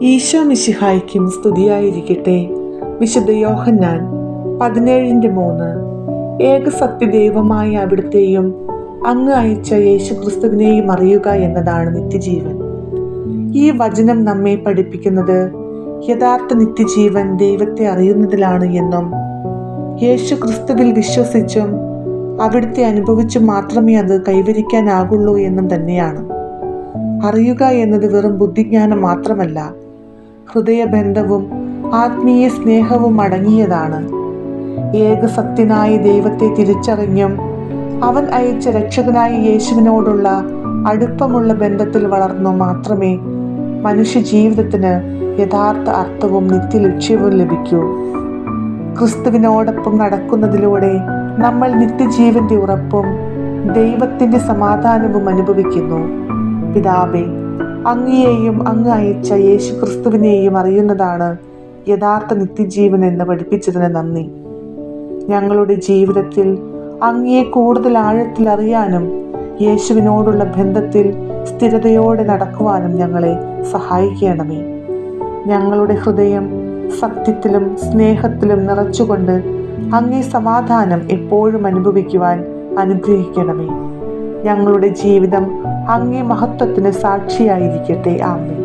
ഈശോ മിശിഹായ്ക്കും സ്തുതിയായിരിക്കട്ടെ. വിശുദ്ധ യോഹന്നാൻ 17:3. ഏക സത്യദൈവമായ അവിടുത്തെയും അങ്ങ് അയച്ച യേശുക്രിസ്തുവിനെയും അറിയുക എന്നതാണ് നിത്യജീവൻ. ഈ വചനം നമ്മെ പഠിപ്പിക്കുന്നത് യഥാർത്ഥ നിത്യജീവൻ ദൈവത്തെ അറിയുന്നതിലാണ് എന്നും യേശു ക്രിസ്തുവിൽ വിശ്വസിച്ചും അവിടുത്തെ അനുഭവിച്ചും മാത്രമേ അത് കൈവരിക്കാനാകുള്ളൂ എന്നും തന്നെയാണ്. അറിയുക എന്നത് വെറും ബുദ്ധിജ്ഞാനം മാത്രമല്ല, ഹൃദയബന്ധവും ആത്മീയ സ്നേഹവും അടങ്ങിയതാണ്. ഏകസത്യനായ ദൈവത്തെ തിരിച്ചറിഞ്ഞും അവൻ അയച്ച രക്ഷകനായ യേശുവിനോടുള്ള അടുപ്പമുള്ള ബന്ധത്തിൽ വളർന്നു മാത്രമേ മനുഷ്യ ജീവിതത്തിന് യഥാർത്ഥ അർത്ഥവും നിത്യലക്ഷ്യവും ലഭിക്കൂ. ക്രിസ്തുവിനോടൊപ്പം നടക്കുന്നതിലൂടെ നമ്മൾ നിത്യജീവന്റെ ഉറപ്പും ദൈവത്തിന്റെ സമാധാനവും അനുഭവിക്കുന്നു. പിതാവേ, അങ്ങയെയും അങ്ങ് അയച്ച യേശു ക്രിസ്തുവിനെയും അറിയുന്നതാണ് യഥാർത്ഥ നിത്യജീവൻ എന്ന് പഠിപ്പിച്ചതിന് നന്ദി. ഞങ്ങളുടെ ജീവിതത്തിൽ അങ്ങയെ കൂടുതൽ ആഴത്തിൽ അറിയാനും യേശുവിനോടുള്ള ബന്ധത്തിൽ സ്ഥിരതയോടെ നടക്കുവാനും ഞങ്ങളെ സഹായിക്കണമേ. ഞങ്ങളുടെ ഹൃദയം സത്യത്തിലും സ്നേഹത്തിലും നിറച്ചുകൊണ്ട് അങ്ങേ സമാധാനം എപ്പോഴും അനുഭവിക്കുവാൻ അനുഗ്രഹിക്കണമേ. ഞങ്ങളുടെ ജീവിതം അങ്ങേ മഹത്വത്തിന് സാക്ഷിയായിരിക്കട്ടെ. ആമേൻ.